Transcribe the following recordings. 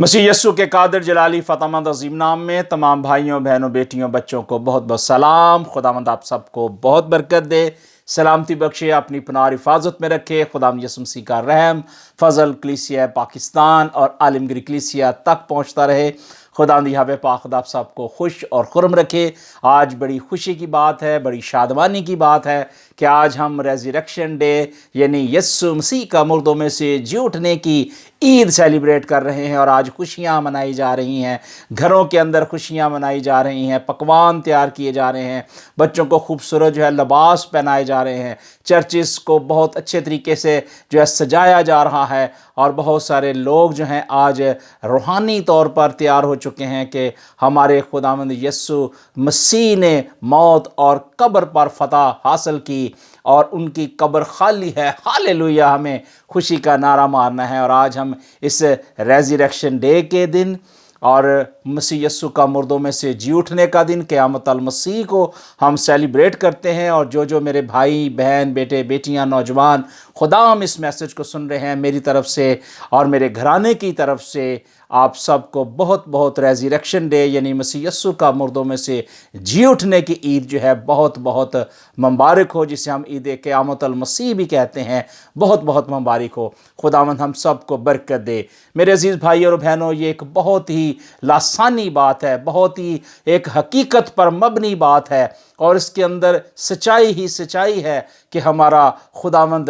مسیح یسوع کے قادر جلالی فتح مند عظیم نام میں تمام بھائیوں بہنوں بیٹیوں بچوں کو بہت بہت سلام۔ خداوند آپ سب کو بہت برکت دے، سلامتی بخشے، اپنی پناہ اور حفاظت میں رکھے۔ خداوند یسوع مسیح کا رحم فضل کلیسیا پاکستان اور عالمگیر کلیسیا تک پہنچتا رہے۔ خداوند یہوہ پاک خدا آپ سب کو خوش اور خرم رکھے۔ آج بڑی خوشی کی بات ہے، بڑی شادمانی کی بات ہے کہ آج ہم ریزریکشن ڈے یعنی یسوع مسیح کا مردوں میں سے جی اٹھنے کی عید سیلیبریٹ کر رہے ہیں، اور آج خوشیاں منائی جا رہی ہیں، گھروں کے اندر خوشیاں منائی جا رہی ہیں، پکوان تیار کیے جا رہے ہیں، بچوں کو خوبصورت لباس پہنائے جا رہے ہیں، چرچز کو بہت اچھے طریقے سے سجایا جا رہا ہے، اور بہت سارے لوگ آج روحانی طور پر تیار ہو چکے ہیں کہ ہمارے خداوند یسوع مسیح نے موت اور قبر پر فتح حاصل کی اور ان کی قبر خالی ہے۔ ہاللیلویہ، ہمیں خوشی کا نعرہ مارنا ہے۔ اور آج ہم اس ریزریکشن ڈے کے دن اور مسیح یسوع کا مردوں میں سے جی اٹھنے کا دن قیامت المسیح کو ہم سیلیبریٹ کرتے ہیں۔ اور جو میرے بھائی بہن بیٹے بیٹیاں نوجوان خدا ہم اس میسج کو سن رہے ہیں، میری طرف سے اور میرے گھرانے کی طرف سے آپ سب کو بہت بہت ریزریکشن ڈے یعنی مسیح یسوع کا مردوں میں سے جی اٹھنے کی عید بہت بہت مبارک ہو، جسے ہم عید قیامت المسیح بھی کہتے ہیں۔ بہت بہت مبارک ہو، خداوند ہم سب کو برکت دے۔ میرے عزیز بھائی اور بہنوں، یہ ایک بہت ہی لاسانی بات ہے، بہت ہی ایک حقیقت پر مبنی بات ہے، اور اس کے اندر سچائی ہی سچائی ہے کہ ہمارا خداوند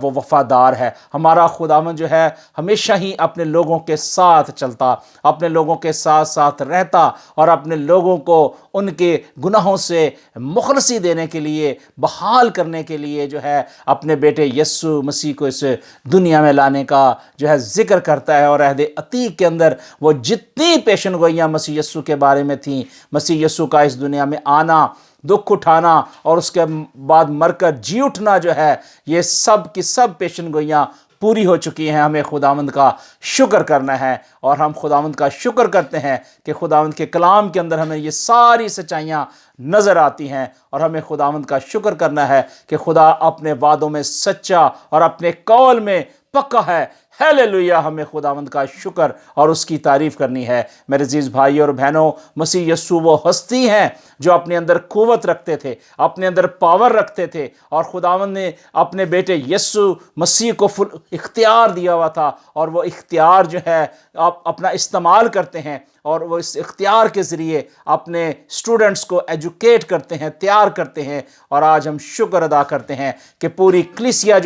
وہ وفادار ہے۔ ہمارا خداوند ہمیشہ ہی اپنے لوگوں کے ساتھ چلتا، اپنے لوگوں کے ساتھ ساتھ رہتا، اور اپنے لوگوں کو ان کے گناہوں سے مخلصی دینے کے لیے، بحال کرنے کے لیے اپنے بیٹے یسوع مسیح کو اس دنیا میں لانے کا ذکر کرتا ہے۔ اور عہد عتیق کے اندر وہ جتنی پیشن گوئیاں مسیح یسوع کے بارے میں تھیں، مسیح یسوع کا اس دنیا میں آنا، دکھ اٹھانا اور اس کے بعد مر کر جی اٹھنا یہ سب کی سب پیشن گوئیاں پوری ہو چکی ہیں۔ ہمیں خداوند کا شکر کرنا ہے، اور ہم خداوند کا شکر کرتے ہیں کہ خداوند کے کلام کے اندر ہمیں یہ ساری سچائیاں نظر آتی ہیں، اور ہمیں خداوند کا شکر کرنا ہے کہ خدا اپنے وعدوں میں سچا اور اپنے قول میں پکا ہے۔ ہاللیلویہ، ہمیں خداوند کا شکر اور اس کی تعریف کرنی ہے۔ میرے عزیز بھائی اور بہنوں، مسیح یسوع وہ ہستی ہیں جو اپنے اندر قوت رکھتے تھے، اپنے اندر پاور رکھتے تھے، اور خداوند نے اپنے بیٹے یسوع مسیح کو اختیار دیا ہوا تھا، اور وہ اختیار اپنا استعمال کرتے ہیں، اور وہ اس اختیار کے ذریعے اپنے اسٹوڈنٹس کو ایجوکیٹ کرتے ہیں، تیار کرتے ہیں۔ اور آج ہم شکر ادا کرتے ہیں کہ پوری کلیسیا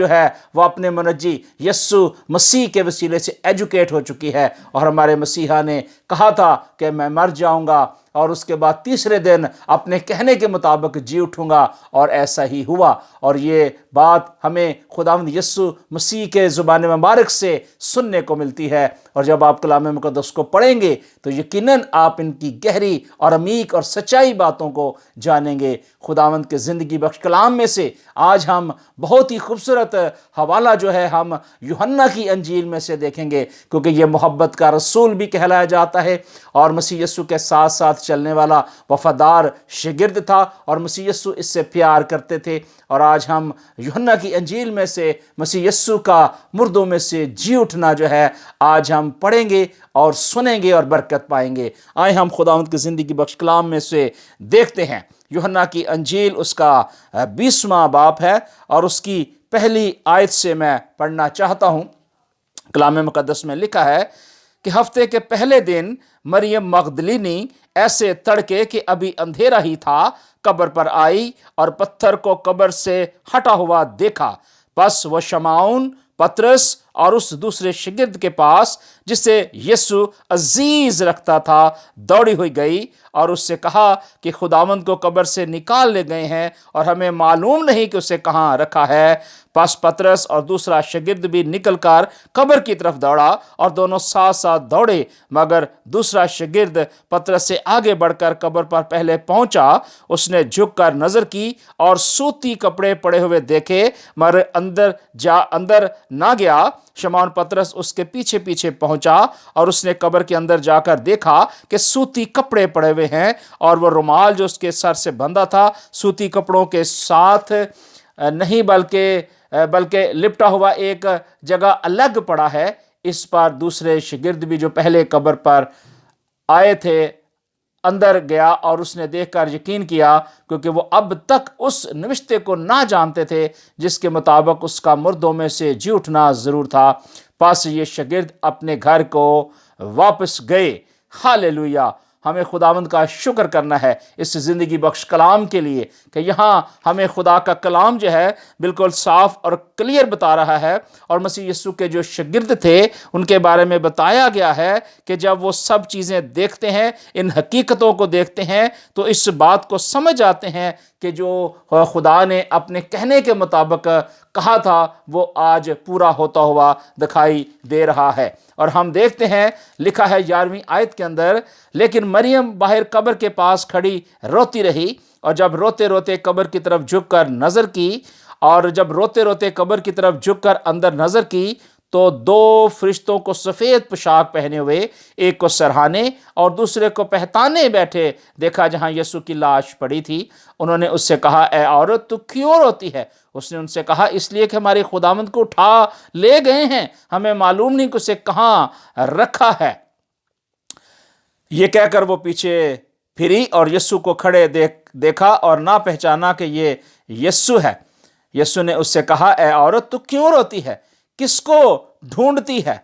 وہ اپنے منجی یسوع مسیح کے وسیلے سے ایجوکیٹ ہو چکی ہے، اور ہمارے مسیحا نے کہا تھا کہ میں مر جاؤں گا اور اس کے بعد تیسرے دن اپنے کہنے کے مطابق جی اٹھوں گا، اور ایسا ہی ہوا۔ اور یہ بات ہمیں خداوند یسوع مسیح کے زبان مبارک سے سننے کو ملتی ہے، اور جب آپ کلام مقدس کو پڑھیں گے تو یقیناً آپ ان کی گہری اور عمیق اور سچائی باتوں کو جانیں گے۔ خداوند کے زندگی بخش کلام میں سے آج ہم بہت ہی خوبصورت حوالہ ہم یوحنا کی انجیل میں سے دیکھیں گے، کیونکہ یہ محبت کا رسول بھی کہلایا جاتا ہے، اور مسیح یسوع کے ساتھ ساتھ چلنے والا وفادار شاگرد تھا، اور مسیح یسوع اس سے پیار کرتے تھے۔ اور آج ہم یوحنا کی انجیل میں سے مسیح یسوع کا مردوں میں سے جی اٹھنا آج ہم پڑھیں گے اور سنیں گے اور برکت پائیں گے۔ آئے ہم خداوند کی زندگی بخش کلام میں سے دیکھتے ہیں۔ یوحنا کی انجیل اس کا 20واں باب ہے، اور اس کی پہلی آیت سے میں پڑھنا چاہتا ہوں۔ کلام مقدس میں لکھا ہے کہ ہفتے کے پہلے دن مریم مغدلینی ایسے تڑکے کہ ابھی اندھیرا ہی تھا قبر پر آئی، اور پتھر کو قبر سے ہٹا ہوا دیکھا۔ پس وہ شمعون، پطرس اور اس دوسرے شاگرد کے پاس جسے یسوع عزیز رکھتا تھا دوڑی ہوئی گئی، اور اس سے کہا کہ خداوند کو قبر سے نکال لے گئے ہیں، اور ہمیں معلوم نہیں کہ اسے کہاں رکھا ہے۔ پس پطرس اور دوسرا شاگرد بھی نکل کر قبر کی طرف دوڑا، اور دونوں ساتھ ساتھ دوڑے، مگر دوسرا شاگرد پطرس سے آگے بڑھ کر قبر پر پہلے پہنچا۔ اس نے جھک کر نظر کی اور سوتی کپڑے پڑے ہوئے دیکھے، مگر اندر نہ گیا۔ شمعون پطرس اس کے پیچھے پیچھے پہنچا، اور اس نے قبر کے اندر جا کر دیکھا کہ سوتی کپڑے پڑے ہوئے ہیں، اور وہ رومال جو اس کے سر سے بندھا تھا سوتی کپڑوں کے ساتھ نہیں بلکہ لپٹا ہوا ایک جگہ الگ پڑا ہے۔ اس پر دوسرے شاگرد بھی جو پہلے قبر پر آئے تھے اندر گیا اور اس نے دیکھ کر یقین کیا، کیونکہ وہ اب تک اس نوشتے کو نہ جانتے تھے جس کے مطابق اس کا مردوں میں سے جی اٹھنا ضرور تھا۔ پس یہ شاگرد اپنے گھر کو واپس گئے۔ ہاللیلویہ! ہمیں خداوند کا شکر کرنا ہے اس زندگی بخش کلام کے لیے کہ یہاں ہمیں خدا کا کلام جو ہے بالکل صاف اور کلیئر بتا رہا ہے، اور مسیح یسوع کے جو شاگرد تھے ان کے بارے میں بتایا گیا ہے کہ جب وہ سب چیزیں دیکھتے ہیں، ان حقیقتوں کو دیکھتے ہیں، تو اس بات کو سمجھ جاتے ہیں کہ جو خدا نے اپنے کہنے کے مطابق کہا تھا وہ آج پورا ہوتا ہوا دکھائی دے رہا ہے۔ اور ہم دیکھتے ہیں لکھا ہے 11ویں آیت کے اندر، لیکن مریم باہر قبر کے پاس کھڑی روتی رہی، اور جب روتے روتے قبر کی طرف جھک کر نظر کی، اندر نظر کی تو 2 فرشتوں کو سفید پوشاک پہنے ہوئے، ایک کو سرہانے اور دوسرے کو پہتانے بیٹھے دیکھا جہاں یسوع کی لاش پڑی تھی۔ انہوں نے اس سے کہا، اے عورت تو کیوں روتی ہے؟ اس نے ان سے کہا، اس لیے کہ ہمارے خداوند کو اٹھا لے گئے ہیں، ہمیں معلوم نہیں کہ اسے کہاں رکھا ہے۔ یہ کہہ کر وہ پیچھے پھری اور یسوع کو کھڑے دیکھا اور نہ پہچانا کہ یہ یسوع ہے۔ یسوع نے اس سے کہا، اے عورت تو کیوں روتی ہے؟ کس کو ڈھونڈتی ہے؟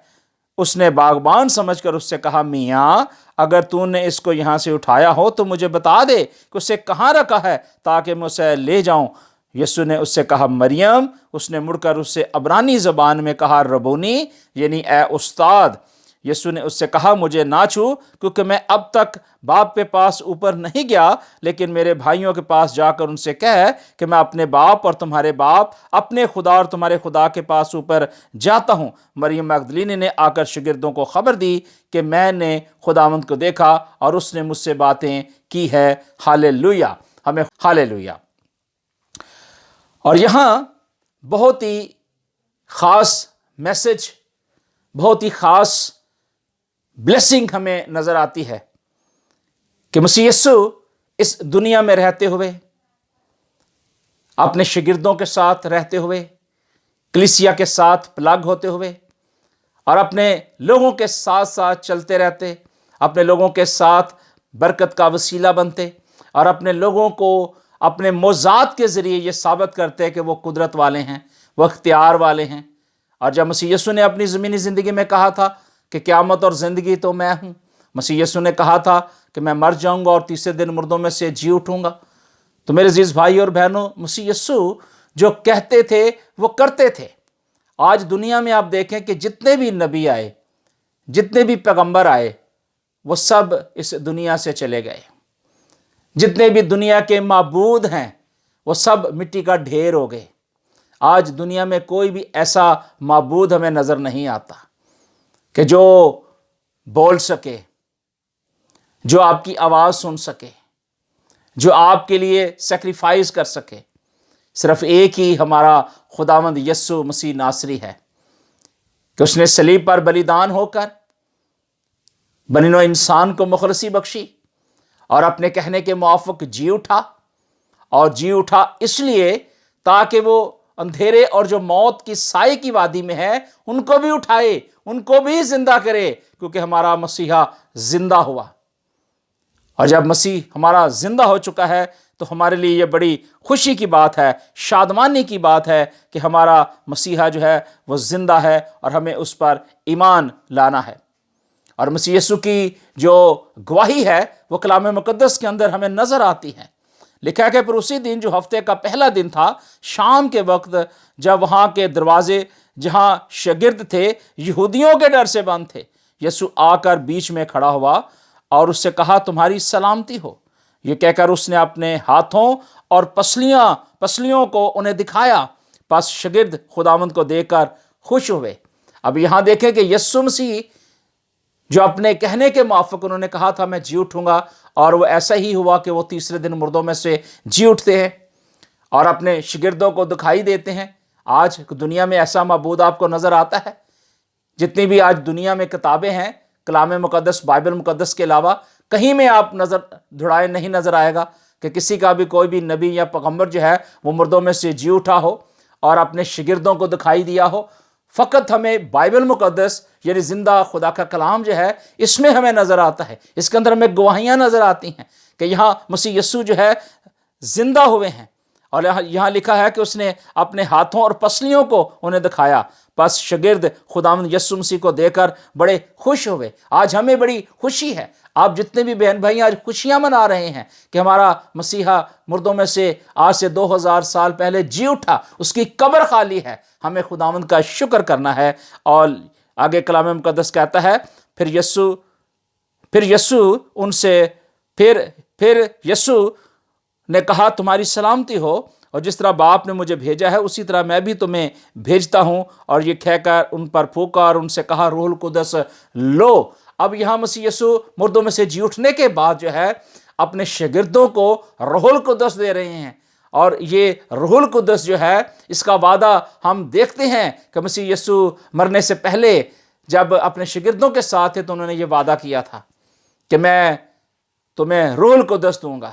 اس نے باغبان سمجھ کر اس سے کہا، میاں اگر تو نے اس کو یہاں سے اٹھایا ہو تو مجھے بتا دے کہ اسے کہاں رکھا ہے تاکہ میں اسے لے جاؤں۔ یسوع نے اس سے کہا، مریم۔ اس نے مڑ کر اس سے عبرانی زبان میں کہا، ربونی، یعنی اے استاد۔ یسوع نے اس سے کہا، مجھے نہ چھو، کیونکہ میں اب تک باپ کے پاس اوپر نہیں گیا، لیکن میرے بھائیوں کے پاس جا کر ان سے کہہ کہ میں اپنے باپ اور تمہارے باپ، اپنے خدا اور تمہارے خدا کے پاس اوپر جاتا ہوں۔ مریم مگدلینی نے آ کر شاگردوں کو خبر دی کہ میں نے خداوند کو دیکھا اور اس نے مجھ سے باتیں کی ہے۔ ہاللیلویہ! ہمیں ہاللیلویہ! اور یہاں بہت ہی خاص میسج، بہت ہی خاص بلیسنگ ہمیں نظر آتی ہے کہ مسیح یسوع اس دنیا میں رہتے ہوئے، اپنے شاگردوں کے ساتھ رہتے ہوئے، کلیسیا کے ساتھ پلگ ہوتے ہوئے، اور اپنے لوگوں کے ساتھ ساتھ چلتے رہتے، اپنے لوگوں کے ساتھ برکت کا وسیلہ بنتے، اور اپنے لوگوں کو اپنے معجزات کے ذریعے یہ ثابت کرتے کہ وہ قدرت والے ہیں، وہ اختیار والے ہیں۔ اور جب مسیح یسوع نے اپنی زمینی زندگی میں کہا تھا کہ قیامت اور زندگی تو میں ہوں، مسیح یسوع نے کہا تھا کہ میں مر جاؤں گا اور تیسرے دن مردوں میں سے جی اٹھوں گا۔ تو میرے عزیز بھائی اور بہنوں، مسیح یسوع جو کہتے تھے وہ کرتے تھے۔ آج دنیا میں آپ دیکھیں کہ جتنے بھی نبی آئے، جتنے بھی پیغمبر آئے، وہ سب اس دنیا سے چلے گئے۔ جتنے بھی دنیا کے معبود ہیں وہ سب مٹی کا ڈھیر ہو گئے۔ آج دنیا میں کوئی بھی ایسا معبود ہمیں نظر نہیں آتا کہ جو بول سکے، جو آپ کی آواز سن سکے، جو آپ کے لیے سیکریفائز کر سکے۔ صرف ایک ہی ہمارا خداوند یسوع مسیح ناصری ہے کہ اس نے صلیب پر بلیدان ہو کر بنی نوع انسان کو مخلصی بخشی اور اپنے کہنے کے موافق جی اٹھا، اور جی اٹھا اس لیے تاکہ وہ اندھیرے اور جو موت کی سائے کی وادی میں ہے ان کو بھی اٹھائے، ان کو بھی زندہ کرے، کیونکہ ہمارا مسیحا زندہ ہوا۔ اور جب مسیح ہمارا زندہ ہو چکا ہے تو ہمارے لیے یہ بڑی خوشی کی بات ہے، شادمانی کی بات ہے کہ ہمارا مسیحا جو ہے وہ زندہ ہے اور ہمیں اس پر ایمان لانا ہے۔ اور مسیح یسوع کی جو گواہی ہے وہ کلام مقدس کے اندر ہمیں نظر آتی ہے۔ لکھا ہے کہ پھر اسی دن جو ہفتے کا پہلا دن تھا، شام کے وقت، جب وہاں کے دروازے جہاں شاگرد تھے یہودیوں کے ڈر سے بند تھے، یسوع آ کر بیچ میں کھڑا ہوا اور اس سے کہا، تمہاری سلامتی ہو۔ یہ کہہ کر اس نے اپنے ہاتھوں اور پسلیوں کو انہیں دکھایا۔ پس شاگرد خداوند کو دیکھ کر خوش ہوئے۔ اب یہاں دیکھیں کہ یسوع مسیح جو اپنے کہنے کے موافق انہوں نے کہا تھا میں جی اٹھوں گا، اور وہ ایسا ہی ہوا کہ وہ تیسرے دن مردوں میں سے جی اٹھتے ہیں اور اپنے شاگردوں کو دکھائی دیتے ہیں۔ آج دنیا میں ایسا معبود آپ کو نظر آتا ہے؟ جتنی بھی آج دنیا میں کتابیں ہیں، کلام مقدس، بائبل مقدس کے علاوہ کہیں میں آپ نظر دھڑائے نہیں نظر آئے گا کہ کسی کا بھی کوئی بھی نبی یا پیغمبر جو ہے وہ مردوں میں سے جی اٹھا ہو اور اپنے شاگردوں کو دکھائی دیا ہو۔ فقط ہمیں بائبل مقدس یعنی زندہ خدا کا کلام جو ہے اس میں ہمیں نظر آتا ہے، اس کے اندر ہمیں گواہیاں نظر آتی ہیں کہ یہاں مسیح یسوع جو ہے زندہ ہوئے ہیں، اور یہاں لکھا ہے کہ اس نے اپنے ہاتھوں اور پسلیوں کو انہیں دکھایا، پس شاگرد خداوند یسوع مسیح کو دے کر بڑے خوش ہوئے۔ آج ہمیں بڑی خوشی ہے، آپ جتنے بھی بہن بھائی آج خوشیاں منا رہے ہیں کہ ہمارا مسیحا مردوں میں سے آج سے 2000 سال پہلے جی اٹھا، اس کی قبر خالی ہے، ہمیں خداوند کا شکر کرنا ہے۔ اور آگے کلام مقدس کہتا ہے پھر یسوع ان سے پھر یسوع نے کہا تمہاری سلامتی ہو، اور جس طرح باپ نے مجھے بھیجا ہے اسی طرح میں بھی تمہیں بھیجتا ہوں، اور یہ کہہ کر ان پر پھونکا اور ان سے کہا روح القدس لو۔ اب یہاں مسیح یسوع مردوں میں سے جی اٹھنے کے بعد جو ہے اپنے شاگردوں کو روح القدس دے رہے ہیں، اور یہ روح القدس جو ہے اس کا وعدہ ہم دیکھتے ہیں کہ مسیح یسوع مرنے سے پہلے جب اپنے شاگردوں کے ساتھ تھے تو انہوں نے یہ وعدہ کیا تھا کہ میں تمہیں روح القدس دوں گا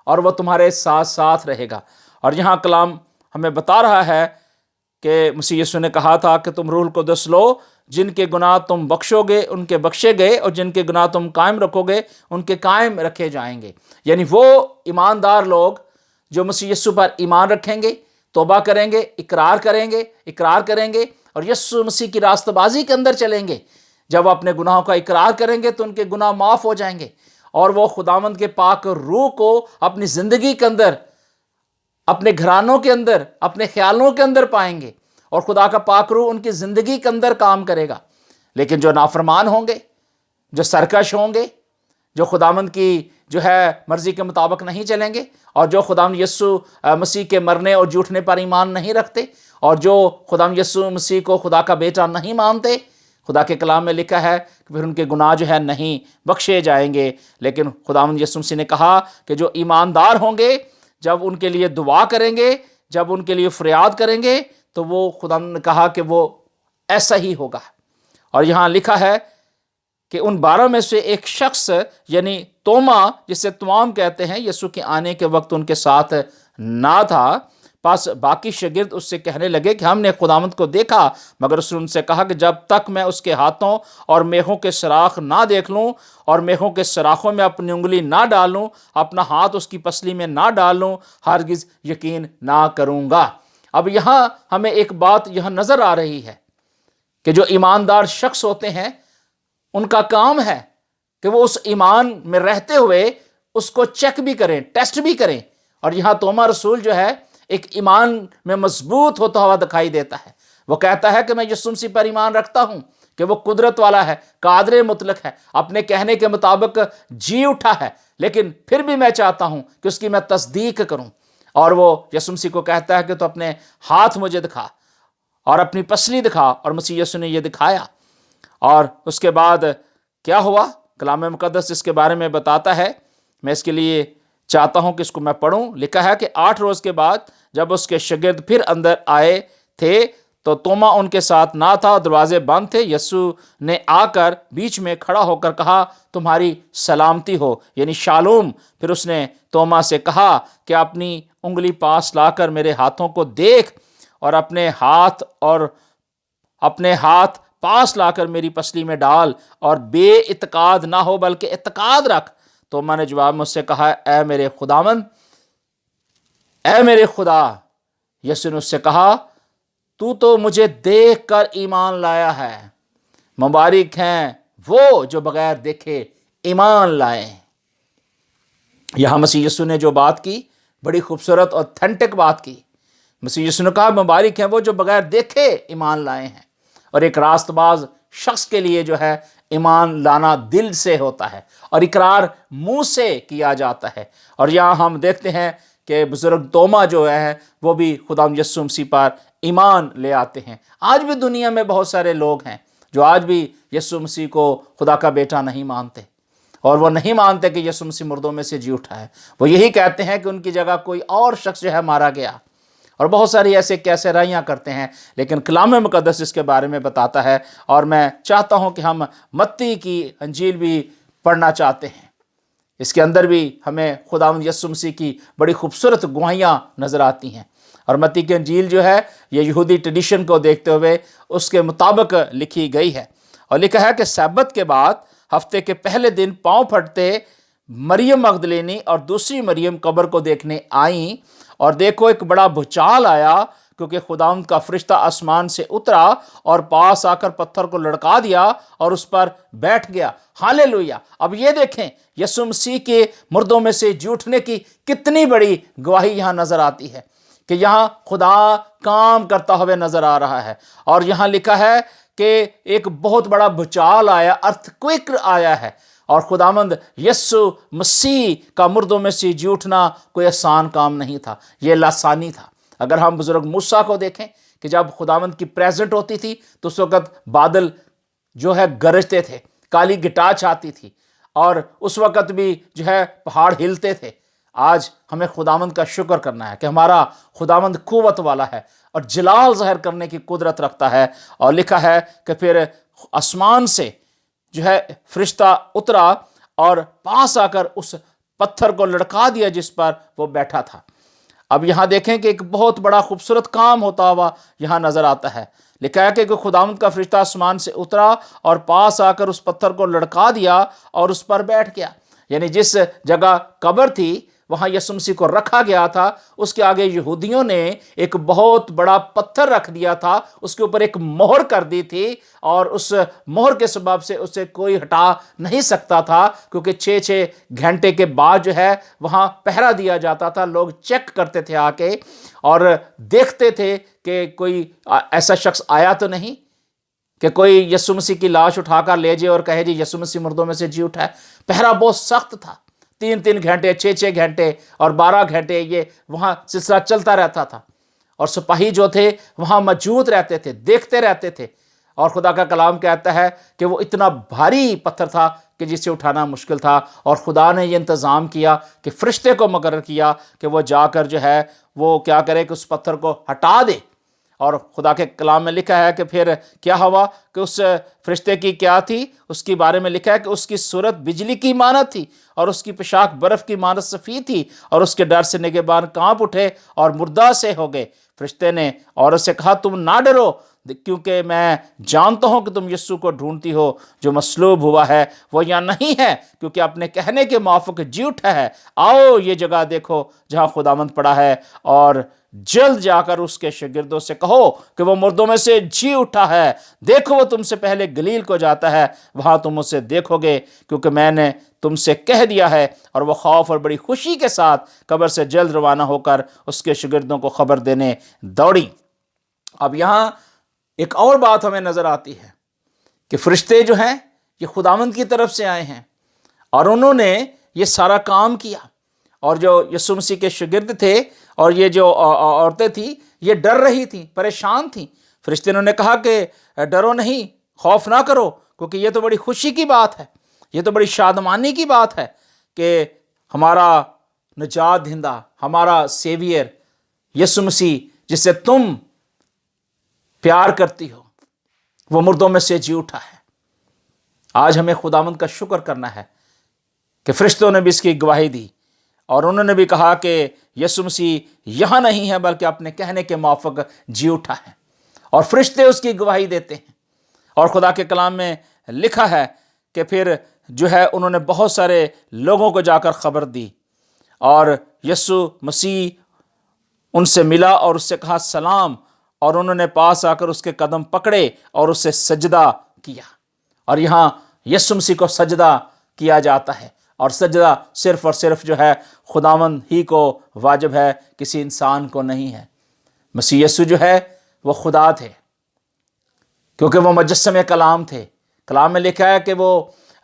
اور وہ تمہارے ساتھ ساتھ رہے گا۔ اور یہاں کلام ہمیں بتا رہا ہے کہ مسیح یسوع نے کہا تھا کہ تم روح القدس لو، جن کے گناہ تم بخشو گے ان کے بخشے گئے، اور جن کے گناہ تم قائم رکھو گے ان کے قائم رکھے جائیں گے۔ یعنی وہ ایماندار لوگ جو مسیح یسوع پر ایمان رکھیں گے، توبہ کریں گے، اقرار کریں گے اور یسوع مسیح کی راستہ بازی کے اندر چلیں گے، جب وہ اپنے گناہوں کا اقرار کریں گے تو ان کے گناہ معاف ہو جائیں گے، اور وہ خداوند کے پاک روح کو اپنی زندگی کے اندر، اپنے گھرانوں کے اندر، اپنے خیالوں کے اندر پائیں گے، اور خدا کا پاک روح ان کی زندگی کے اندر کام کرے گا۔ لیکن جو نافرمان ہوں گے، جو سرکش ہوں گے، جو خداوند کی جو ہے مرضی کے مطابق نہیں چلیں گے، اور جو خداوند یسوع مسیح کے مرنے اور جھوٹنے پر ایمان نہیں رکھتے، اور جو خداوند یسوع مسیح کو خدا کا بیٹا نہیں مانتے، خدا کے کلام میں لکھا ہے کہ پھر ان کے گناہ جو ہے نہیں بخشے جائیں گے۔ لیکن خداوند یسوع مسیح نے کہا کہ جو ایماندار ہوں گے، جب ان کے لیے دعا کریں گے، جب ان کے لیے فریاد کریں گے، تو وہ خداوند نے کہا کہ وہ ایسا ہی ہوگا۔ اور یہاں لکھا ہے کہ ان 12 میں سے ایک شخص یعنی توما، جسے توام کہتے ہیں، یسوع کے آنے کے وقت ان کے ساتھ نہ تھا، پس باقی شاگرد اس سے کہنے لگے کہ ہم نے خداوند کو دیکھا، مگر اس نے ان سے کہا کہ جب تک میں اس کے ہاتھوں اور میخوں کے سراخ نہ دیکھ لوں اور میخوں کے سراخوں میں اپنی انگلی نہ ڈالوں، اپنا ہاتھ اس کی پسلی میں نہ ڈالوں، ہرگز یقین نہ کروں گا۔ اب یہاں ہمیں ایک بات یہاں نظر آ رہی ہے کہ جو ایماندار شخص ہوتے ہیں ان کا کام ہے کہ وہ اس ایمان میں رہتے ہوئے اس کو چیک بھی کریں، ٹیسٹ بھی کریں۔ اور یہاں توما رسول جو ہے ایک ایمان میں مضبوط ہوتا ہوا دکھائی دیتا ہے، وہ کہتا ہے کہ میں یسوع مسیح پر ایمان رکھتا ہوں کہ وہ قدرت والا ہے، قادر مطلق ہے، اپنے کہنے کے مطابق جی اٹھا ہے، لیکن پھر بھی میں چاہتا ہوں کہ اس کی میں تصدیق کروں۔ اور وہ یسوع مسیح کو کہتا ہے کہ تو اپنے ہاتھ مجھے دکھا اور اپنی پسلی دکھا، اور مسیح یسوع نے یہ دکھایا۔ اور اس کے بعد کیا ہوا؟ کلام مقدس اس کے بارے میں بتاتا ہے، میں اس کے لیے چاہتا ہوں کہ اس کو میں پڑھوں۔ لکھا ہے کہ 8 روز کے بعد جب اس کے شاگرد پھر اندر آئے تھے تو توما ان کے ساتھ نہ تھا، دروازے بند تھے۔ یسوع نے آ کر بیچ میں کھڑا ہو کر کہا تمہاری سلامتی ہو، یعنی شالوم۔ پھر اس نے توما سے کہا کہ اپنی انگلی پاس لا کر میرے ہاتھوں کو دیکھ، اور اپنے ہاتھ پاس لا کر میری پسلی میں ڈال، اور بے اعتقاد نہ ہو بلکہ اعتقاد رکھ۔ توما نے جواب مجھ سے کہا اے میرے خداوند، اے میرے خدا۔ یسوع نے اس سے کہا تو مجھے دیکھ کر ایمان لایا ہے، مبارک ہیں وہ جو بغیر دیکھے ایمان لائے۔ یہاں مسیح یسوع نے جو بات کی بڑی خوبصورت اور اوتھینٹک بات کی۔ مسیح یسوع نے کہا مبارک ہیں وہ جو بغیر دیکھے ایمان لائے ہیں۔ اور ایک راست باز شخص کے لیے جو ہے ایمان لانا دل سے ہوتا ہے اور اقرار منہ سے کیا جاتا ہے۔ اور یہاں ہم دیکھتے ہیں کہ بزرگ توما جو ہے وہ بھی خداوند یسوع مسیح پر ایمان لے آتے ہیں۔ آج بھی دنیا میں بہت سارے لوگ ہیں جو آج بھی یسوع مسیح کو خدا کا بیٹا نہیں مانتے، اور وہ نہیں مانتے کہ یسوع مسیح مردوں میں سے جی اٹھا ہے۔ وہ یہی کہتے ہیں کہ ان کی جگہ کوئی اور شخص جو ہے مارا گیا، اور بہت ساری ایسے کیسرائیاں کرتے ہیں۔ لیکن کلام مقدس اس کے بارے میں بتاتا ہے، اور میں چاہتا ہوں کہ ہم متی کی انجیل بھی پڑھنا چاہتے ہیں۔ اس کے اندر بھی ہمیں خداوند یسوع مسیح کی بڑی خوبصورت گواہیاں نظر آتی ہیں۔ اور متی کی انجیل جو ہے یہ یہودی ٹریڈیشن کو دیکھتے ہوئے اس کے مطابق لکھی گئی ہے، اور لکھا ہے کہ سبت کے بعد ہفتے کے پہلے دن پاؤں پھٹتے مریم مغدلینی اور دوسری مریم قبر کو دیکھنے آئیں، اور دیکھو ایک بڑا بھوچال آیا، کیونکہ خداوند کا فرشتہ آسمان سے اترا اور پاس آ کر پتھر کو لڑکا دیا اور اس پر بیٹھ گیا۔ ہاللیلویہ۔ اب یہ دیکھیں یسوع مسیح کے مردوں میں سے جی اٹھنے کی کتنی بڑی گواہی یہاں نظر آتی ہے، کہ یہاں خدا کام کرتا ہوئے نظر آ رہا ہے، اور یہاں لکھا ہے کہ ایک بہت بڑا بھوچال آیا، ارتھ آیا ہے، اور خداوند یسوع مسیح کا مردوں میں سے جی اٹھنا کوئی آسان کام نہیں تھا، یہ لاسانی تھا۔ اگر ہم بزرگ موسیٰ کو دیکھیں کہ جب خداوند کی پریزنٹ ہوتی تھی تو اس وقت بادل جو ہے گرجتے تھے، کالی گٹاچ آتی تھی، اور اس وقت بھی جو ہے پہاڑ ہلتے تھے۔ آج ہمیں خداوند کا شکر کرنا ہے کہ ہمارا خداوند قوت والا ہے اور جلال ظاہر کرنے کی قدرت رکھتا ہے، اور لکھا ہے کہ پھر آسمان سے جو ہے فرشتہ اترا اور پاس آ کر اس پتھر کو لڑکا دیا جس پر وہ بیٹھا تھا۔ اب یہاں دیکھیں کہ ایک بہت بڑا خوبصورت کام ہوتا ہوا یہاں نظر آتا ہے۔ لکھا ہے کہ خداوند کا فرشتہ آسمان سے اترا اور پاس آ کر اس پتھر کو لڑکا دیا اور اس پر بیٹھ گیا، یعنی جس جگہ قبر تھی وہاں یسوع مسیح کو رکھا گیا تھا، اس کے آگے یہودیوں نے ایک بہت بڑا پتھر رکھ دیا تھا، اس کے اوپر ایک مہر کر دی تھی، اور اس مہر کے سبب سے اسے کوئی ہٹا نہیں سکتا تھا، کیونکہ 6 گھنٹے کے بعد جو ہے وہاں پہرا دیا جاتا تھا، لوگ چیک کرتے تھے آ کے اور دیکھتے تھے کہ کوئی ایسا شخص آیا تو نہیں کہ کوئی یسوع مسیح کی لاش اٹھا کر لے جائے اور کہے جی یسوع مسیح مردوں میں سے جی اٹھا ہے۔ پہرا بہت سخت تھا، 3 گھنٹے، 6 گھنٹے اور 12 گھنٹے یہ وہاں سلسلہ چلتا رہتا تھا، اور سپاہی جو تھے وہاں موجود رہتے تھے، دیکھتے رہتے تھے، اور خدا کا کلام کہتا ہے کہ وہ اتنا بھاری پتھر تھا کہ جسے اٹھانا مشکل تھا، اور خدا نے یہ انتظام کیا کہ فرشتے کو مقرر کیا کہ وہ جا کر جو ہے وہ کیا کرے کہ اس پتھر کو ہٹا دے۔ اور خدا کے کلام میں لکھا ہے کہ پھر کیا ہوا کہ اس فرشتے کی کیا تھی، اس کے بارے میں لکھا ہے کہ اس کی صورت بجلی کی مانند تھی اور اس کی پوشاک برف کی مانند سفید تھی، اور اس کے ڈر سے نگہبان کانپ اٹھے اور مردہ سے ہو گئے۔ فرشتے نے عورت سے کہا تم نہ ڈرو، کیونکہ میں جانتا ہوں کہ تم یسوع کو ڈھونڈتی ہو جو مصلوب ہوا ہے، وہ یہاں نہیں ہے کیونکہ اپنے کہنے کے موافق جی اٹھا ہے۔ آؤ یہ جگہ دیکھو جہاں خداوند پڑا ہے، اور جلد جا کر اس کے شاگردوں سے کہو کہ وہ مردوں میں سے جی اٹھا ہے، دیکھو وہ تم سے پہلے گلیل کو جاتا ہے، وہاں تم اسے دیکھو گے، کیونکہ میں نے تم سے کہہ دیا ہے۔ اور وہ خوف اور بڑی خوشی کے ساتھ قبر سے جلد روانہ ہو کر اس کے شاگردوں کو خبر دینے دوڑی۔ اب یہاں ایک اور بات ہمیں نظر آتی ہے کہ فرشتے جو ہیں یہ خداوند کی طرف سے آئے ہیں، اور انہوں نے یہ سارا کام کیا، اور جو یسوع مسیح کے شاگرد تھے اور یہ جو عورتیں تھیں یہ ڈر رہی تھیں، پریشان تھیں۔ فرشتے نے کہا کہ ڈرو نہیں، خوف نہ کرو، کیونکہ یہ تو بڑی خوشی کی بات ہے، یہ تو بڑی شادمانی کی بات ہے کہ ہمارا نجات دہندہ، ہمارا سیویئر یسوع مسیح جس سے تم پیار کرتی ہو، وہ مردوں میں سے جی اٹھا ہے۔ آج ہمیں خداوند کا شکر کرنا ہے کہ فرشتوں نے بھی اس کی گواہی دی، اور انہوں نے بھی کہا کہ یسوع مسیح یہاں نہیں ہے بلکہ اپنے کہنے کے موافق جی اٹھا ہے، اور فرشتے اس کی گواہی دیتے ہیں۔ اور خدا کے کلام میں لکھا ہے کہ پھر جو ہے انہوں نے بہت سارے لوگوں کو جا کر خبر دی، اور یسوع مسیح ان سے ملا اور اس سے کہا سلام، اور انہوں نے پاس آ کر اس کے قدم پکڑے اور اس سے سجدہ کیا۔ اور یہاں یسوع مسیح کو سجدہ کیا جاتا ہے، اور سجدہ صرف اور صرف جو ہے خداوند ہی کو واجب ہے، کسی انسان کو نہیں ہے۔ مسیح یسوع جو ہے وہ خدا تھے، کیونکہ وہ مجسم کلام تھے۔ کلام میں لکھا ہے کہ وہ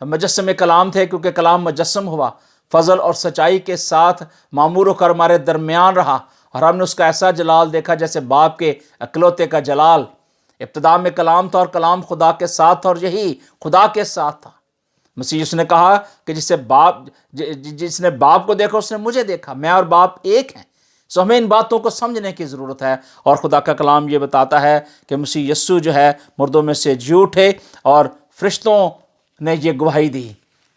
مجسم کلام تھے کیونکہ کلام مجسم ہوا، فضل اور سچائی کے ساتھ معمور ہو کر ہمارے درمیان رہا، اور ہم نے اس کا ایسا جلال دیکھا جیسے باپ کے اکلوتے کا جلال۔ ابتدا میں کلام تھا اور کلام خدا کے ساتھ تھا اور یہی خدا کے ساتھ تھا۔ مسیح نے کہا کہ جس نے باپ کو دیکھا اس نے مجھے دیکھا، میں اور باپ ایک ہیں۔ سو ہمیں ان باتوں کو سمجھنے کی ضرورت ہے، اور خدا کا کلام یہ بتاتا ہے کہ مسیح یسوع جو ہے مردوں میں سے جی اٹھے، اور فرشتوں نے یہ گواہی دی،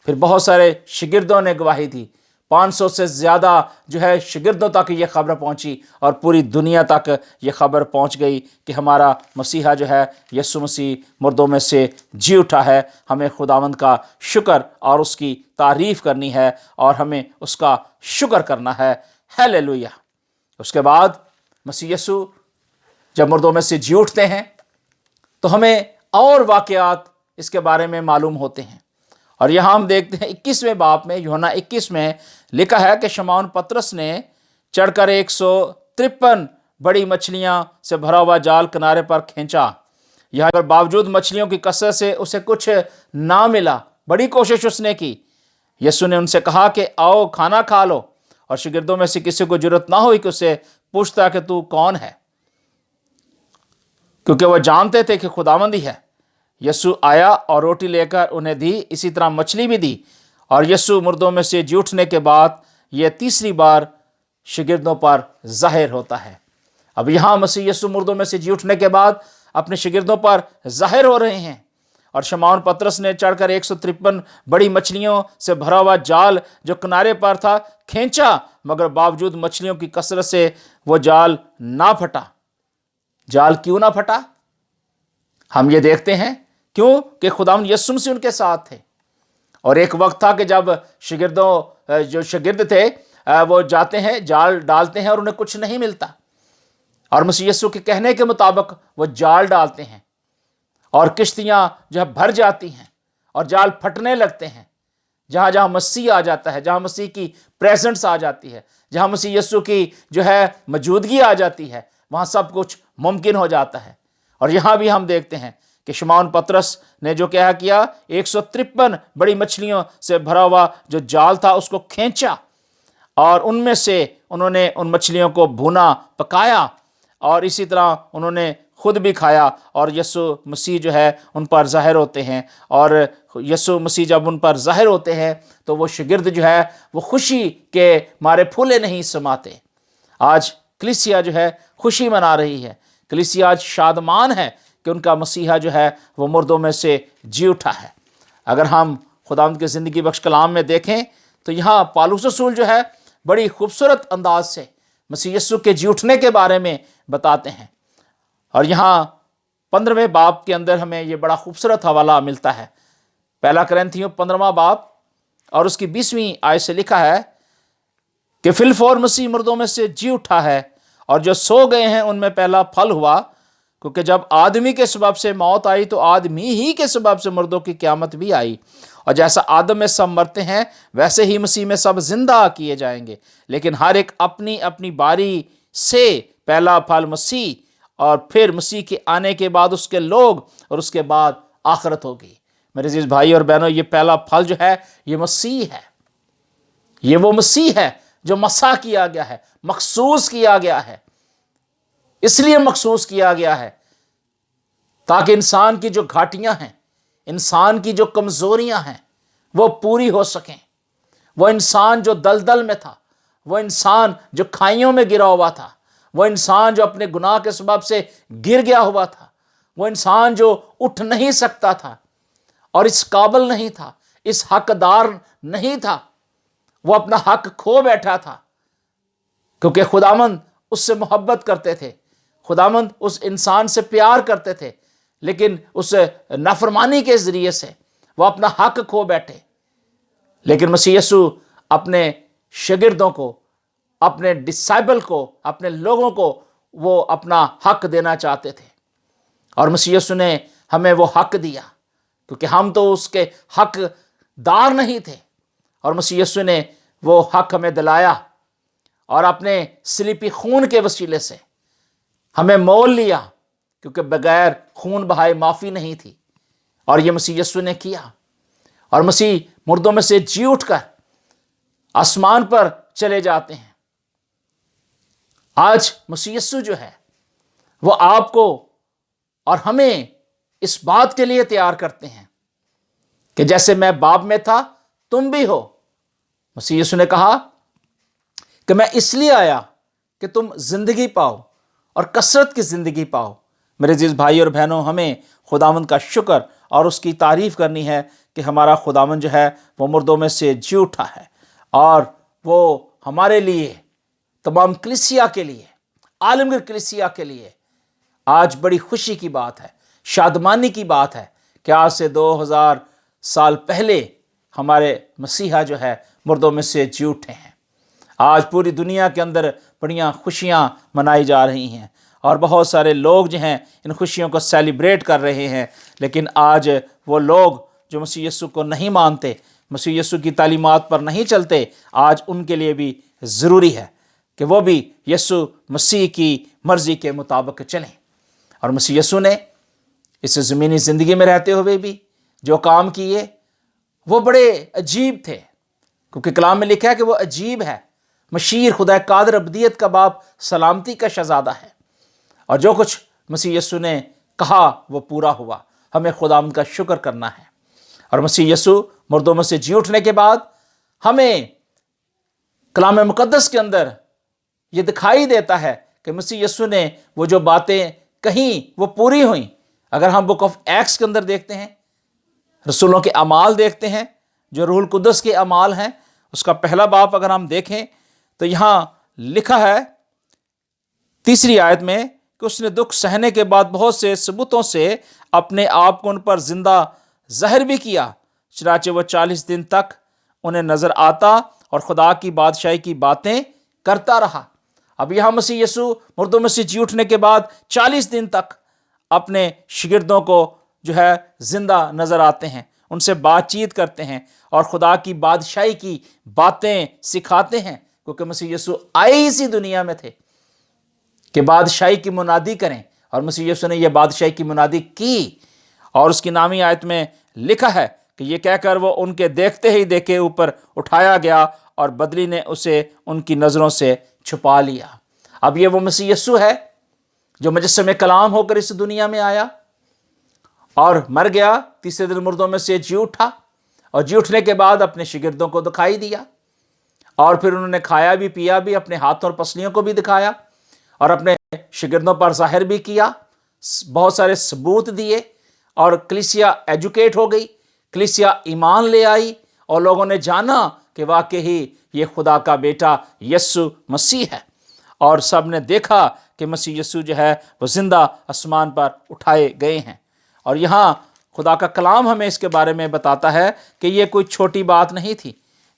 پھر بہت سارے شاگردوں نے گواہی دی، 500 سے زیادہ جو ہے شاگردوں تک یہ خبر پہنچی اور پوری دنیا تک یہ خبر پہنچ گئی کہ ہمارا مسیحا جو ہے یسوع مسیح مردوں میں سے جی اٹھا ہے۔ ہمیں خداوند کا شکر اور اس کی تعریف کرنی ہے اور ہمیں اس کا شکر کرنا ہے۔ ہیلیلویا۔ اس کے بعد مسیح یسوع جب مردوں میں سے جی اٹھتے ہیں تو ہمیں اور واقعات اس کے بارے میں معلوم ہوتے ہیں، اور یہاں ہم دیکھتے ہیں 21ویں باب میں، یوحنا 21 میں لکھا ہے کہ شمعون پطرس نے چڑھ کر 153 بڑی مچھلیاں سے بھرا ہوا جال کنارے پر کھینچا۔ یہاں پر باوجود مچھلیوں کی کثرت سے اسے کچھ نہ ملا، بڑی کوشش اس نے کی۔ یسوع نے ان سے کہا کہ آؤ کھانا کھا لو، اور شاگردوں میں سے کسی کو جرأت نہ ہوئی کہ اسے پوچھتا کہ تو کون ہے، کیونکہ وہ جانتے تھے کہ خداوند ہی ہے۔ یسوع آیا اور روٹی لے کر انہیں دی، اسی طرح مچھلی بھی دی، اور یسوع مردوں میں سے جی اٹھنے کے بعد یہ تیسری بار شاگردوں پر ظاہر ہوتا ہے۔ اب یہاں مسیح یسوع مردوں میں سے جی اٹھنے کے بعد اپنے شاگردوں پر ظاہر ہو رہے ہیں، اور شمعون پطرس نے چڑھ کر 153 بڑی مچھلیوں سے بھرا ہوا جال جو کنارے پر تھا کھینچا، مگر باوجود مچھلیوں کی کثرت سے وہ جال نہ پھٹا۔ جال کیوں نہ پھٹا؟ ہم یہ دیکھتے ہیں کیوں کہ خداوند یسوع مسیح ان کے ساتھ تھے، اور ایک وقت تھا کہ جب جو شاگرد تھے وہ جاتے ہیں جال ڈالتے ہیں اور انہیں کچھ نہیں ملتا، اور مسیح یسوع کے کہنے کے مطابق وہ جال ڈالتے ہیں اور کشتیاں جو ہے بھر جاتی ہیں اور جال پھٹنے لگتے ہیں۔ جہاں جہاں مسیح آ جاتا ہے، جہاں مسیح کی پریزنس آ جاتی ہے، جہاں مسیح یسوع کی جو ہے موجودگی آ جاتی ہے، وہاں سب کچھ ممکن ہو جاتا ہے۔ اور یہاں بھی ہم دیکھتے ہیں کہ شمعون پطرس نے جو کیا 153 بڑی مچھلیوں سے بھرا ہوا جو جال تھا اس کو کھینچا، اور ان میں سے انہوں نے ان مچھلیوں کو بھونا پکایا، اور اسی طرح انہوں نے خود بھی کھایا، اور یسوع مسیح جو ہے ان پر ظاہر ہوتے ہیں، اور یسوع مسیح جب ان پر ظاہر ہوتے ہیں تو وہ شاگرد جو ہے وہ خوشی کے مارے پھولے نہیں سماتے۔ آج کلیسیا جو ہے خوشی منا رہی ہے، کلیسیا آج شادمان ہے کہ ان کا مسیحا جو ہے وہ مردوں میں سے جی اٹھا ہے۔ اگر ہم خداوند کے زندگی بخش کلام میں دیکھیں تو یہاں پالوس رسول جو ہے بڑی خوبصورت انداز سے مسیح یسوع کے جی اٹھنے کے بارے میں بتاتے ہیں، اور یہاں 15ویں باب کے اندر ہمیں یہ بڑا خوبصورت حوالہ ملتا ہے۔ پہلا کرنتھیوں 15واں باب اور اس کی 20ویں آیت سے لکھا ہے کہ فی الفور مسیح مردوں میں سے جی اٹھا ہے، اور جو سو گئے ہیں ان میں پہلا پھل ہوا، کیونکہ جب آدمی کے سبب سے موت آئی تو آدمی ہی کے سبب سے مردوں کی قیامت بھی آئی، اور جیسا آدم میں سب مرتے ہیں ویسے ہی مسیح میں سب زندہ کیے جائیں گے، لیکن ہر ایک اپنی اپنی باری سے، پہلا پھل مسیح، اور پھر مسیح کے آنے کے بعد اس کے لوگ، اور اس کے بعد آخرت ہوگی۔ میرے عزیز بھائی اور بہنوں، یہ پہلا پھل جو ہے یہ مسیح ہے، یہ وہ مسیح ہے جو مسح کیا گیا ہے، مخصوص کیا گیا ہے، اس لیے مخصوص کیا گیا ہے تاکہ انسان کی جو گھاٹیاں ہیں، انسان کی جو کمزوریاں ہیں وہ پوری ہو سکیں۔ وہ انسان جو دلدل میں تھا، وہ انسان جو کھائیوں میں گرا ہوا تھا، وہ انسان جو اپنے گناہ کے سبب سے گر گیا ہوا تھا، وہ انسان جو اٹھ نہیں سکتا تھا اور اس قابل نہیں تھا، اس حقدار نہیں تھا، وہ اپنا حق کھو بیٹھا تھا، کیونکہ خداوند اس سے محبت کرتے تھے، خداوند اس انسان سے پیار کرتے تھے، لیکن اس نافرمانی کے ذریعے سے وہ اپنا حق کھو بیٹھے۔ لیکن مسیح یسوع اپنے شاگردوں کو، اپنے ڈسائبل کو، اپنے لوگوں کو وہ اپنا حق دینا چاہتے تھے، اور مسیح یسوع نے ہمیں وہ حق دیا، کیونکہ ہم تو اس کے حق دار نہیں تھے، اور مسیح یسوع نے وہ حق ہمیں دلایا، اور اپنے سلیپی خون کے وسیلے سے ہمیں مول لیا، کیونکہ بغیر خون بہائے معافی نہیں تھی، اور یہ مسیح یسوع نے کیا، اور مسیح مردوں میں سے جی اٹھ کر آسمان پر چلے جاتے ہیں۔ آج مسیح یسوع جو ہے وہ آپ کو اور ہمیں اس بات کے لیے تیار کرتے ہیں کہ جیسے میں باپ میں تھا تم بھی ہو۔ مسیح یسوع نے کہا کہ میں اس لیے آیا کہ تم زندگی پاؤ اور کثرت کی زندگی پاؤ۔ میرے عزیز بھائی اور بہنوں، ہمیں خداوند کا شکر اور اس کی تعریف کرنی ہے کہ ہمارا خداوند جو ہے وہ مردوں میں سے جی اٹھا ہے، اور وہ ہمارے لیے، تمام کلیسیا کے لیے، عالمگیر کلیسیا کے لیے آج بڑی خوشی کی بات ہے، شادمانی کی بات ہے کہ آج سے 2000 سال پہلے ہمارے مسیحا جو ہے مردوں میں سے جی اٹھے ہیں۔ آج پوری دنیا کے اندر بڑیاں خوشیاں منائی جا رہی ہیں اور بہت سارے لوگ جو ہیں ان خوشیوں کو سیلیبریٹ کر رہے ہیں، لیکن آج وہ لوگ جو مسیح یسوع کو نہیں مانتے، مسیح یسوع کی تعلیمات پر نہیں چلتے، آج ان کے لیے بھی ضروری ہے کہ وہ بھی یسوع مسیح کی مرضی کے مطابق چلیں۔ اور مسیح یسوع نے اس زمینی زندگی میں رہتے ہوئے بھی جو کام کیے وہ بڑے عجیب تھے، کیونکہ کلام میں لکھا ہے کہ وہ عجیب ہے، مشیر، خدا قادر، ابدیت کا باپ، سلامتی کا شہزادہ ہے، اور جو کچھ مسیح یسوع نے کہا وہ پورا ہوا۔ ہمیں خداوند کا شکر کرنا ہے۔ اور مسیح یسوع مردوں میں سے جی اٹھنے کے بعد ہمیں کلام مقدس کے اندر یہ دکھائی دیتا ہے کہ مسیح یسوع نے وہ جو باتیں کہیں وہ پوری ہوئیں۔ اگر ہم بک آف ایکٹس کے اندر دیکھتے ہیں، رسولوں کے اعمال دیکھتے ہیں، جو روح القدس کے اعمال ہیں، اس کا پہلا باب اگر ہم دیکھیں تو یہاں لکھا ہے 3 آیت میں کہ اس نے دکھ سہنے کے بعد بہت سے ثبوتوں سے اپنے آپ کو ان پر زندہ ظاہر بھی کیا، چنانچہ وہ 40 دن تک انہیں نظر آتا اور خدا کی بادشاہی کی باتیں کرتا رہا۔ اب یہاں مسیح یسوع مردوں میں سے جی اٹھنے کے بعد 40 دن تک اپنے شاگردوں کو جو ہے زندہ نظر آتے ہیں، ان سے بات چیت کرتے ہیں اور خدا کی بادشاہی کی باتیں سکھاتے ہیں، کیونکہ مسیح یسوع آئے اسی دنیا میں تھے کہ بادشاہی کی منادی کریں، اور مسیح یسوع نے یہ بادشاہی کی منادی کی۔ اور اس کی نامی آیت میں لکھا ہے کہ یہ کہہ کر وہ ان کے دیکھتے ہی دیکھے اوپر اٹھایا گیا اور بدلی نے اسے ان کی نظروں سے چھپا لیا۔ اب یہ وہ مسیح یسوع ہے جو مجسم کلام ہو کر اس دنیا میں آیا اور مر گیا، تیسرے دن مردوں میں سے جی اٹھا، اور جی اٹھنے کے بعد اپنے شاگردوں کو دکھائی دیا، اور پھر انہوں نے کھایا بھی پیا بھی، اپنے ہاتھوں اور پسلیوں کو بھی دکھایا اور اپنے شاگردوں پر ظاہر بھی کیا، بہت سارے ثبوت دیے، اور کلیسیا ایجوکیٹ ہو گئی، کلیسیا ایمان لے آئی، اور لوگوں نے جانا کہ واقعی یہ خدا کا بیٹا یسوع مسیح ہے، اور سب نے دیکھا کہ مسیح یسوع جو ہے وہ زندہ آسمان پر اٹھائے گئے ہیں۔ اور یہاں خدا کا کلام ہمیں اس کے بارے میں بتاتا ہے کہ یہ کوئی چھوٹی بات نہیں تھی،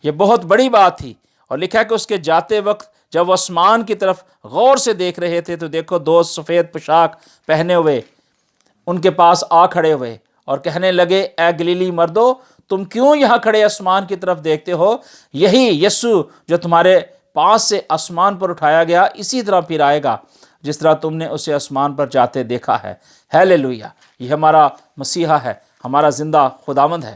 یہ بہت بڑی بات تھی۔ اور لکھا ہے کہ اس کے جاتے وقت جب وہ آسمان کی طرف غور سے دیکھ رہے تھے تو دیکھو 2 سفید پوشاک پہنے ہوئے ان کے پاس آ کھڑے ہوئے اور کہنے لگے، اے گلیلی مردو، تم کیوں یہاں کھڑے آسمان کی طرف دیکھتے ہو؟ یہی یسوع جو تمہارے پاس سے آسمان پر اٹھایا گیا اسی طرح پھر آئے گا جس طرح تم نے اسے آسمان پر جاتے دیکھا ہے۔ ہیلیلویہ! یہ ہمارا مسیحا ہے، ہمارا زندہ خداوند ہے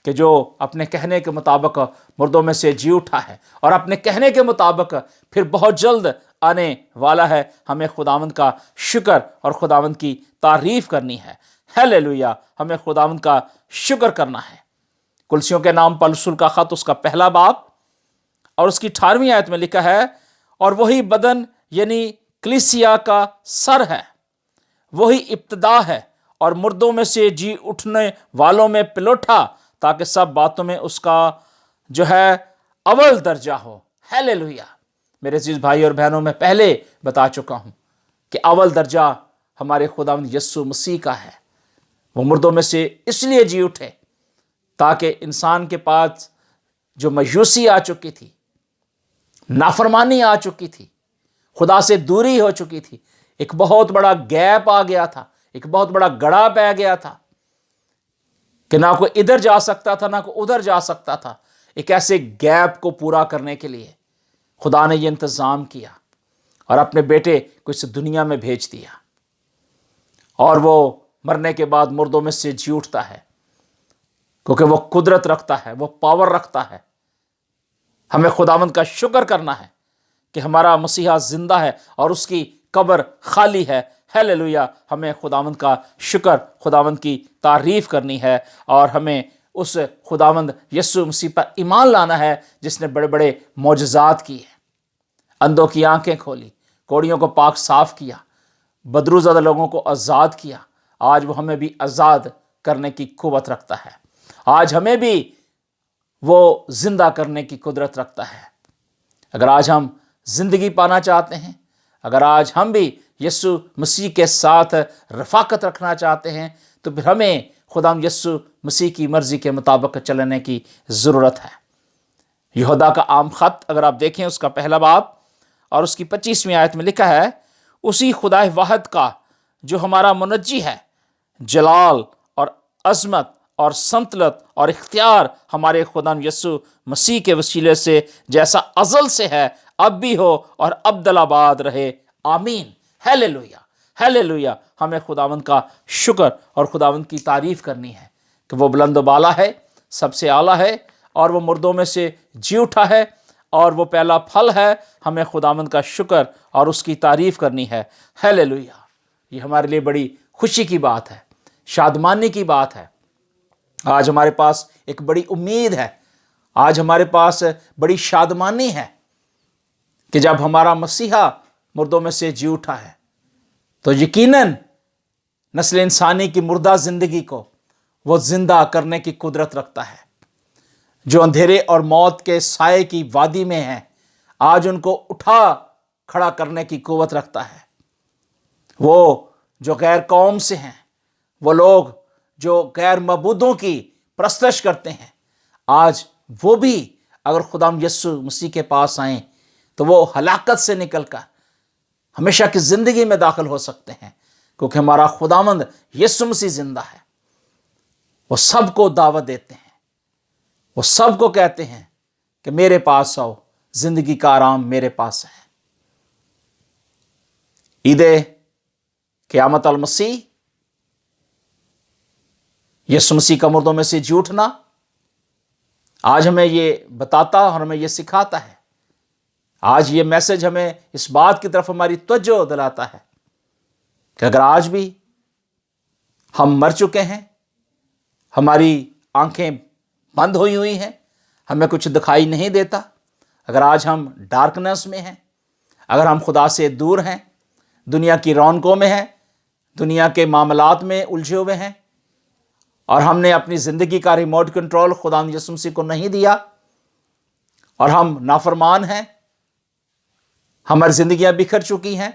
کہ جو اپنے کہنے کے مطابق مردوں میں سے جی اٹھا ہے اور اپنے کہنے کے مطابق پھر بہت جلد آنے والا ہے۔ ہمیں خداوند کا شکر اور خداوند کی تعریف کرنی ہے۔ ہیلیلویہ! ہمیں خداوند کا شکر کرنا ہے۔ کلسیوں کے نام پلسل کا خط، اس کا پہلا باب اور اس کی 18ویں آیت میں لکھا ہے، اور وہی بدن یعنی کلیسیا کا سر ہے، وہی ابتدا ہے اور مردوں میں سے جی اٹھنے والوں میں پہلوٹھا، تاکہ سب باتوں میں اس کا جو ہے اول درجہ ہو۔ ہیلیلویہ! میرے عزیز بھائی اور بہنوں، میں پہلے بتا چکا ہوں کہ اول درجہ ہمارے خداوند یسوع مسیح کا ہے۔ وہ مردوں میں سے اس لیے جی اٹھے تاکہ انسان کے پاس جو مایوسی آ چکی تھی، نافرمانی آ چکی تھی، خدا سے دوری ہو چکی تھی، ایک بہت بڑا گیپ آ گیا تھا، ایک بہت بڑا گڑھا پہ گیا تھا کہ نہ کوئی ادھر جا سکتا تھا نہ کوئی ادھر جا سکتا تھا۔ ایک ایسے گیپ کو پورا کرنے کے لیے خدا نے یہ انتظام کیا اور اپنے بیٹے کو اس دنیا میں بھیج دیا، اور وہ مرنے کے بعد مردوں میں سے جی اٹھتا ہے کیونکہ وہ قدرت رکھتا ہے، وہ پاور رکھتا ہے۔ ہمیں خداوند کا شکر کرنا ہے کہ ہمارا مسیحا زندہ ہے اور اس کی قبر خالی ہے۔ ہیلیلویہ! ہمیں خداوند کا شکر، خداوند کی تعریف کرنی ہے، اور ہمیں اس خداوند یسوع مسیح پر ایمان لانا ہے جس نے بڑے بڑے معجزات کیے، اندھوں کی آنکھیں کھولی، کوڑیوں کو پاک صاف کیا، بدرو زدہ لوگوں کو آزاد کیا۔ آج وہ ہمیں بھی آزاد کرنے کی قوت رکھتا ہے، آج ہمیں بھی وہ زندہ کرنے کی قدرت رکھتا ہے۔ اگر آج ہم زندگی پانا چاہتے ہیں، اگر آج ہم بھی یسوع مسیح کے ساتھ رفاقت رکھنا چاہتے ہیں، تو پھر ہمیں خداوند یسوع مسیح کی مرضی کے مطابق چلنے کی ضرورت ہے۔ یہودا کا عام خط اگر آپ دیکھیں، اس کا پہلا باب اور اس کی 25ویں آیت میں لکھا ہے، اسی خدا واحد کا جو ہمارا منجی ہے، جلال اور عظمت اور سنطلت اور اختیار ہمارے خداوند یسوع مسیح کے وسیلے سے جیسا ازل سے ہے، اب بھی ہو اور ابدل آباد رہے، آمین۔ Hallelujah, hallelujah. ہمیں خداوند کا شکر اور خداوند کی تعریف کرنی ہے کہ وہ بلند و بالا ہے، سب سے اعلیٰ ہے، اور وہ مردوں میں سے جی اٹھا ہے، اور وہ پہلا پھل ہے۔ ہمیں خداوند کا شکر اور اس کی تعریف کرنی ہے۔ ہیلیلویا۔ یہ ہمارے لیے بڑی خوشی کی بات ہے، شادمانی کی بات ہے۔ آج ہمارے پاس ایک بڑی امید ہے، آج ہمارے پاس بڑی شادمانی ہے کہ جب ہمارا مسیحا مردوں میں سے جی اٹھا ہے تو یقیناً نسل انسانی کی مردہ زندگی کو وہ زندہ کرنے کی قدرت رکھتا ہے۔ جو اندھیرے اور موت کے سائے کی وادی میں ہیں، آج ان کو اٹھا کھڑا کرنے کی قوت رکھتا ہے۔ وہ جو غیر قوم سے ہیں، وہ لوگ جو غیر معبودوں کی پرستش کرتے ہیں، آج وہ بھی اگر خداوند یسوع مسیح کے پاس آئیں تو وہ ہلاکت سے نکل کر ہمیشہ کی زندگی میں داخل ہو سکتے ہیں، کیونکہ ہمارا خداوند یسوع مسیح زندہ ہے۔ وہ سب کو دعوت دیتے ہیں، وہ سب کو کہتے ہیں کہ میرے پاس آؤ، زندگی کا آرام میرے پاس ہے۔ عید قیامت المسیح، یسوع مسیح کا مردوں میں سے جی اٹھنا، آج ہمیں یہ بتاتا اور ہمیں یہ سکھاتا ہے۔ آج یہ میسج ہمیں اس بات کی طرف ہماری توجہ دلاتا ہے کہ اگر آج بھی ہم مر چکے ہیں، ہماری آنکھیں بند ہوئی ہیں، ہمیں کچھ دکھائی نہیں دیتا، اگر آج ہم ڈارکنس میں ہیں، اگر ہم خدا سے دور ہیں، دنیا کی رونقوں میں ہیں، دنیا کے معاملات میں الجھے ہوئے ہیں، اور ہم نے اپنی زندگی کا ریموٹ کنٹرول خداوند یسوع مسیح کو نہیں دیا، اور ہم نافرمان ہیں، ہماری زندگیاں بکھر چکی ہیں،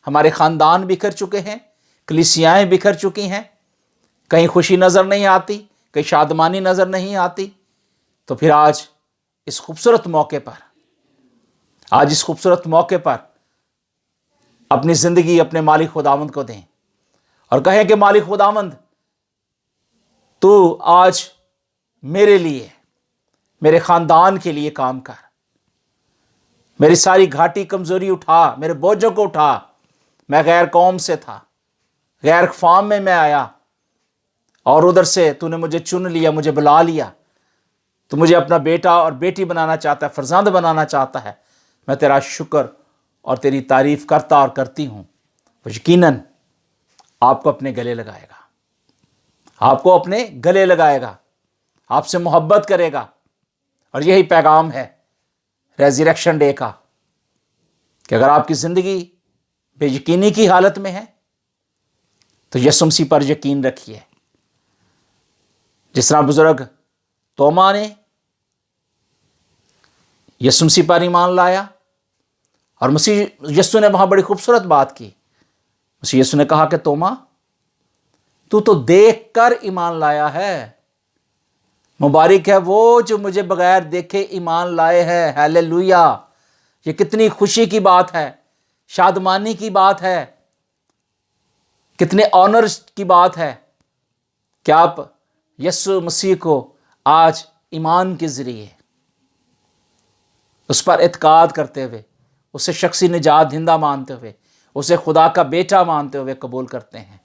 ہمارے خاندان بکھر چکے ہیں، کلیسیائیں بکھر چکی ہیں، کہیں خوشی نظر نہیں آتی، کہیں شادمانی نظر نہیں آتی، تو پھر آج اس خوبصورت موقع پر اپنی زندگی اپنے مالک خداوند کو دیں اور کہیں کہ مالک خداوند، تو آج میرے لیے، میرے خاندان کے لیے کام کر، میری ساری گھاٹی کمزوری اٹھا، میرے بوجھوں کو اٹھا۔ میں غیر قوم سے تھا، غیر فام میں آیا، اور ادھر سے تو نے مجھے چن لیا، مجھے بلا لیا، تو مجھے اپنا بیٹا اور بیٹی بنانا چاہتا ہے، فرزند بنانا چاہتا ہے۔ میں تیرا شکر اور تیری تعریف کرتا اور کرتی ہوں۔ وہ یقیناً آپ کو اپنے گلے لگائے گا، آپ کو اپنے گلے لگائے گا، آپ سے محبت کرے گا۔ اور یہی پیغام ہے ریزریکشن ڈے کا، کہ اگر آپ کی زندگی بے یقینی کی حالت میں ہے تو یسوع مسیح پر یقین رکھیے۔ جس طرح بزرگ توما نے یسوع مسیح پر ایمان لایا، اور مسیح یسوع نے وہاں بڑی خوبصورت بات کی۔ مسیح یسوع نے کہا کہ توما، تو دیکھ کر ایمان لایا ہے، مبارک ہے وہ جو مجھے بغیر دیکھے ایمان لائے ہیں۔ ہیلیلویا۔ یہ کتنی خوشی کی بات ہے، شادمانی کی بات ہے، کتنے آنر کی بات ہے کہ آپ یسوع مسیح کو آج ایمان کے ذریعے اس پر اعتقاد کرتے ہوئے، اسے شخصی نجات دہندہ مانتے ہوئے، اسے خدا کا بیٹا مانتے ہوئے قبول کرتے ہیں،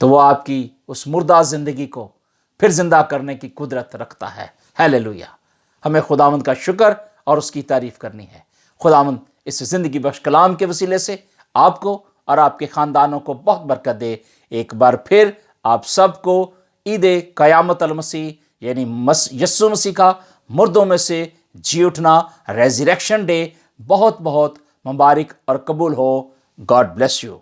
تو وہ آپ کی اس مردہ زندگی کو پھر زندہ کرنے کی قدرت رکھتا ہے۔ ہیلیلویا۔ ہمیں خداوند کا شکر اور اس کی تعریف کرنی ہے۔ خداوند اس زندگی بخش کلام کے وسیلے سے آپ کو اور آپ کے خاندانوں کو بہت برکت دے۔ ایک بار پھر آپ سب کو عید قیامت المسیح یعنی یسوع مسیح کا مردوں میں سے جی اٹھنا، ریزریکشن ڈے، بہت بہت مبارک اور قبول ہو۔ God bless you.